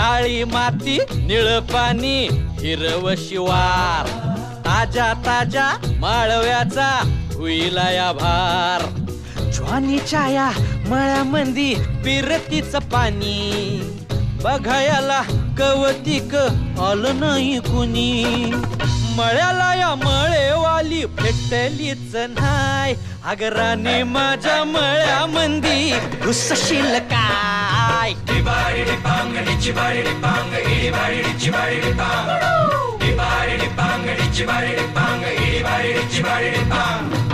काळी माती निळ पाणी हिरव शिवार ताजा ताजा माळव्याचा हुईला या भार ज्वानीच्या या मळ्यामंदी पिरतीच पाणी बघायला कवतिक आलं नाही कुणी मळ्याला या मळेवाली भेटलीच नाही अगराने माझ्या मळ्यामंदी घुसशील काय Bang,